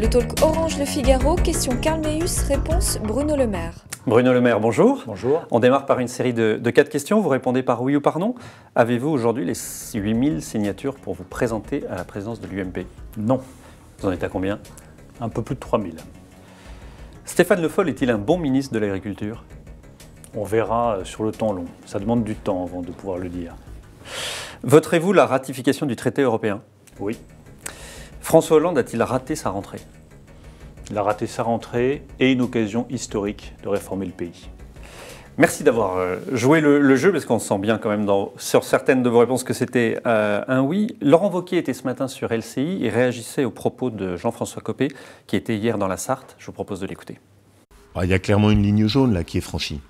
Le talk Orange Le Figaro, question Carl Meus, réponse Bruno Le Maire. Bruno Le Maire, bonjour. Bonjour. On démarre par une série de 4 questions. Vous répondez par oui ou par non. Avez-vous aujourd'hui les 8000 signatures pour vous présenter à la présidence de l'UMP? Non. Vous en êtes à combien? Un peu plus de 3000. Stéphane Le Foll est-il un bon ministre de l'Agriculture? On verra sur le temps long. Ça demande du temps avant de pouvoir le dire. Voterez-vous la ratification du traité européen? Oui. François Hollande a-t-il raté sa rentrée? Il a raté sa rentrée et une occasion historique de réformer le pays. Merci d'avoir joué le jeu, parce qu'on sent bien quand même sur certaines de vos réponses que c'était un oui. Laurent Wauquiez était ce matin sur LCI et réagissait aux propos de Jean-François Copé, qui était hier dans la Sarthe. Je vous propose de l'écouter. Il y a clairement une ligne jaune là qui est franchie.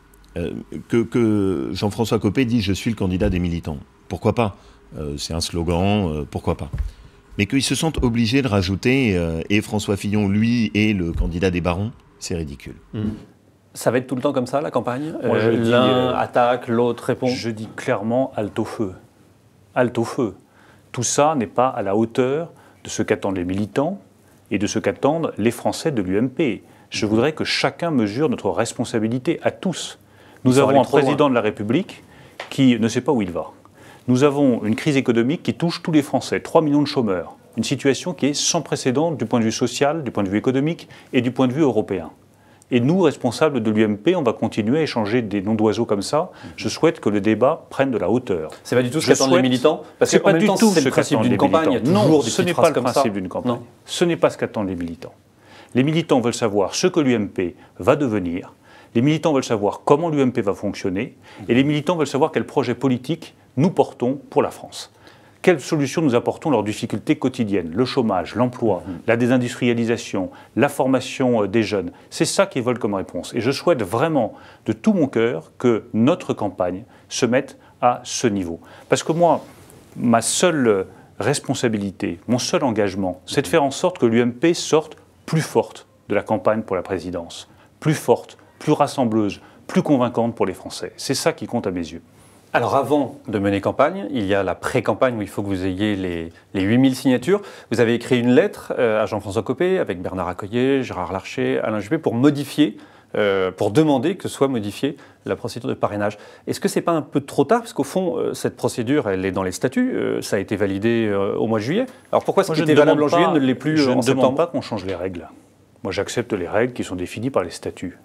Que Jean-François Copé dit « je suis le candidat des militants ». Pourquoi pas? C'est un slogan, pourquoi pas? Mais qu'ils se sentent obligés de rajouter et François Fillon, lui, est le candidat des barons, c'est ridicule. Ça va être tout le temps comme ça, la campagne? Moi, l'un attaque, l'autre répond? Je dis clairement halte au feu. Halte au feu. Tout ça n'est pas à la hauteur de ce qu'attendent les militants et de ce qu'attendent les Français de l'UMP. Je voudrais que chacun mesure notre responsabilité à tous. Nous avons un président de la République qui ne sait pas où il va. Nous avons une crise économique qui touche tous les Français, 3 millions de chômeurs. Une situation qui est sans précédent du point de vue social, du point de vue économique et du point de vue européen. Et nous, responsables de l'UMP, on va continuer à échanger des noms d'oiseaux comme ça. Je souhaite que le débat prenne de la hauteur. C'est pas du tout ce qu'attendent les militants? Parce que pas du tout ce qu'attendent les militants. Non, ce n'est pas le principe d'une campagne. Ce n'est pas ce qu'attendent les militants. Les militants veulent savoir ce que l'UMP va devenir. Les militants veulent savoir comment l'UMP va fonctionner. Et les militants veulent savoir quel projet politique nous portons pour la France. Quelles solutions nous apportons leurs difficultés quotidiennes? Le chômage, l'emploi, la désindustrialisation, la formation des jeunes. C'est ça qu'ils veulent comme réponse. Et je souhaite vraiment, de tout mon cœur, que notre campagne se mette à ce niveau. Parce que moi, ma seule responsabilité, mon seul engagement, c'est de faire en sorte que l'UMP sorte plus forte de la campagne pour la présidence. Plus forte, plus rassembleuse, plus convaincante pour les Français. C'est ça qui compte à mes yeux. Alors avant de mener campagne, il y a la pré-campagne où il faut que vous ayez les 8000 signatures. Vous avez écrit une lettre à Jean-François Copé avec Bernard Accoyer, Gérard Larcher, Alain Juppé pour modifier, pour demander que soit modifiée la procédure de parrainage. Est-ce que c'est pas un peu trop tard? Parce qu'au fond, cette procédure, elle est dans les statuts, ça a été validé au mois de juillet. Alors pourquoi ce qui était valable en juillet ne l'est plus en septembre? Je ne demande pas qu'on change les règles. Moi j'accepte les règles qui sont définies par les statuts.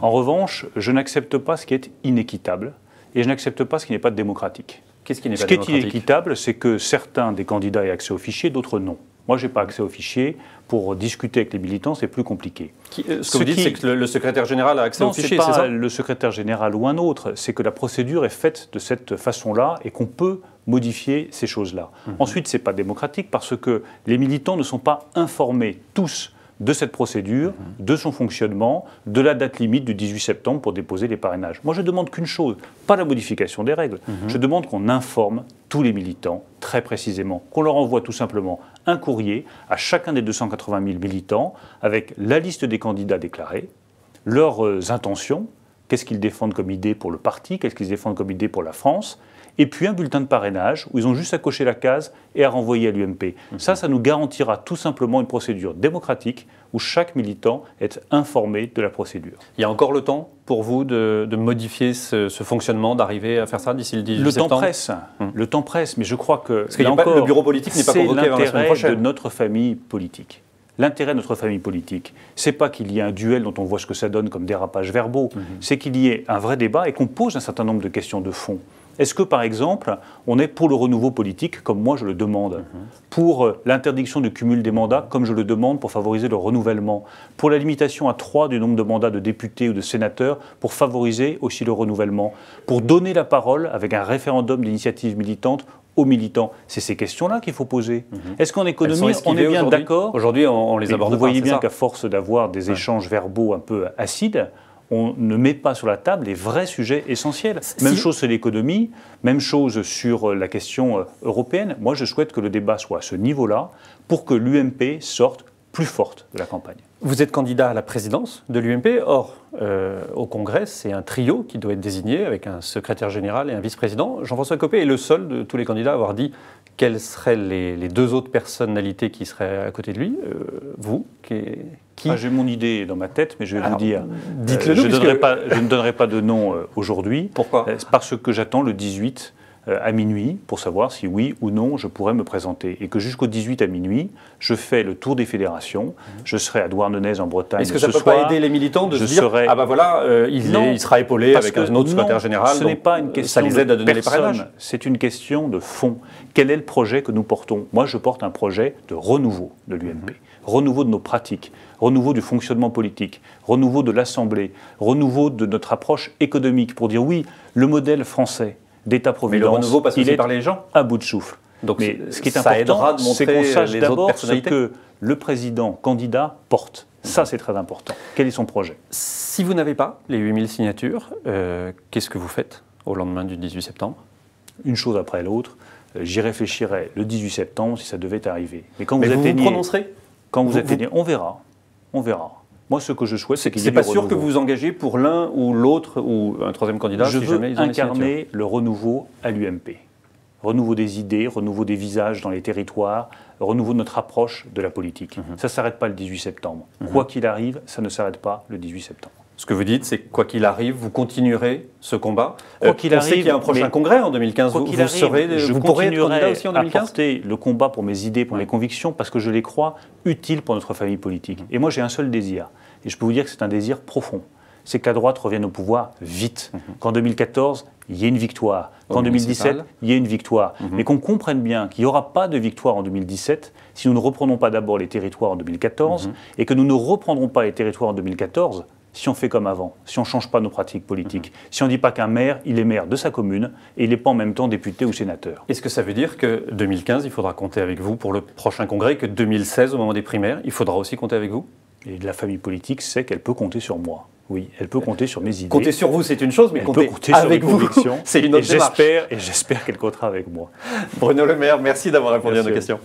En revanche, je n'accepte pas ce qui est inéquitable. Et je n'accepte pas ce qui n'est pas démocratique. Qu'est-ce qui n'est pas démocratique? Ce qui est inéquitable, c'est que certains des candidats aient accès aux fichiers, d'autres non. Moi, je n'ai pas accès aux fichiers. Pour discuter avec les militants, c'est plus compliqué. Ce que vous dites, c'est que le secrétaire général a accès aux fichiers, c'est ça? Non, ce n'est pas le secrétaire général ou un autre. C'est que la procédure est faite de cette façon-là et qu'on peut modifier ces choses-là. Ensuite, ce n'est pas démocratique parce que les militants ne sont pas informés tous de cette procédure, de son fonctionnement, de la date limite du 18 septembre pour déposer les parrainages. Moi, je ne demande qu'une chose, pas la modification des règles. Je demande qu'on informe tous les militants, très précisément, qu'on leur envoie tout simplement un courrier à chacun des 280 000 militants avec la liste des candidats déclarés, leurs intentions, qu'est-ce qu'ils défendent comme idée pour le parti, qu'est-ce qu'ils défendent comme idée pour la France, et puis un bulletin de parrainage où ils ont juste à cocher la case et à renvoyer à l'UMP. Ça nous garantira tout simplement une procédure démocratique où chaque militant est informé de la procédure. Il y a encore le temps pour vous de modifier ce fonctionnement, d'arriver à faire ça d'ici le 18 septembre? Le temps presse, mais je crois que parce le bureau politique n'est pas convoqué avant la semaine prochaine. C'est l'intérêt de notre famille politique. L'intérêt de notre famille politique, c'est pas qu'il y ait un duel dont on voit ce que ça donne comme dérapages verbaux, c'est qu'il y ait un vrai débat et qu'on pose un certain nombre de questions de fond. Est-ce que, par exemple, on est pour le renouveau politique, comme moi je le demande, pour l'interdiction du cumul des mandats, comme je le demande, pour favoriser le renouvellement, pour la limitation à 3 du nombre de mandats de députés ou de sénateurs, pour favoriser aussi le renouvellement, pour donner la parole avec un référendum d'initiative militante aux militants? C'est ces questions-là qu'il faut poser. Est-ce qu'en économie, on est bien d'accord? Aujourd'hui, on les aborde pas. Vous voyez bien qu'à force d'avoir des échanges verbaux un peu acides, on ne met pas sur la table les vrais sujets essentiels. Même chose sur l'économie, même chose sur la question européenne. Moi, je souhaite que le débat soit à ce niveau-là pour que l'UMP sorte plus forte de la campagne. Vous êtes candidat à la présidence de l'UMP. Or, au Congrès, c'est un trio qui doit être désigné avec un secrétaire général et un vice-président. Jean-François Copé est le seul de tous les candidats à avoir dit quelles seraient les deux autres personnalités qui seraient à côté de lui? Vous qui... J'ai mon idée dans ma tête, mais je vais vous dire. Dites-le nous, je ne donnerai pas de nom aujourd'hui. Pourquoi? Parce que j'attends le 18 à minuit pour savoir si oui ou non je pourrais me présenter. Et que jusqu'au 18 à minuit, je fais le tour des fédérations. Je serai à Douarnenez en Bretagne. Est-ce que ça ne peut pas aider les militants de se dire ah ben voilà, il sera épaulé avec un autre secrétaire général? Ce n'est pas une question ça les aide à donner les parrainages. C'est une question de fond. Quel est le projet que nous portons? Moi, je porte un projet de renouveau de l'UMP, renouveau de nos pratiques, renouveau du fonctionnement politique, renouveau de l'Assemblée, renouveau de notre approche économique pour dire oui, le modèle français d'État-providence, mais le renouveau passe aussi par les gens, à bout de souffle. Donc, mais ce qui est important, c'est qu'on sache d'abord ce que le président candidat porte. Ça, c'est très important. Quel est son projet? Si vous n'avez pas les 8000 signatures, qu'est-ce que vous faites au lendemain du 18 septembre? Une chose après l'autre. J'y réfléchirai le 18 septembre si ça devait arriver. Mais quand vous atteignez, prononcerez? Quand vous atteignez, on verra. On verra. Moi, ce que je souhaite, c'est qu'il y ait du renouveau. C'est pas sûr que vous vous engagez pour l'un ou l'autre ou un troisième candidat si jamais ils ont des signatures. Je veux incarner le renouveau à l'UMP. Renouveau des idées, renouveau des visages dans les territoires, renouveau de notre approche de la politique. Ça ne s'arrête pas le 18 septembre. Quoi qu'il arrive, ça ne s'arrête pas le 18 septembre. Ce que vous dites, c'est que quoi qu'il arrive, vous continuerez ce combat. Quoi qu'il arrive, on sait qu'il y a un prochain congrès en 2015. Vous pourrez être candidat aussi en 2015 à porter le combat pour mes idées, pour mes convictions, parce que je les crois utiles pour notre famille politique. Et moi, j'ai un seul désir. Et je peux vous dire que c'est un désir profond. C'est que la droite revienne au pouvoir vite. Qu'en 2014, il y ait une victoire. Qu'en 2017, il y ait une victoire. Mais qu'on comprenne bien qu'il n'y aura pas de victoire en 2017 si nous ne reprenons pas d'abord les territoires en 2014 et que nous ne reprendrons pas les territoires en 2014 si on fait comme avant, si on ne change pas nos pratiques politiques, si on ne dit pas qu'un maire, il est maire de sa commune et il n'est pas en même temps député ou sénateur. Est-ce que ça veut dire que 2015, il faudra compter avec vous pour le prochain congrès et que 2016, au moment des primaires, il faudra aussi compter avec vous? Et la famille politique sait qu'elle peut compter sur moi. Oui, elle peut compter sur mes idées. Compter sur vous, c'est une chose, mais compter avec vous, c'est une autre démarche. Et j'espère qu'elle comptera avec moi. Bruno Le Maire, merci d'avoir répondu à nos questions.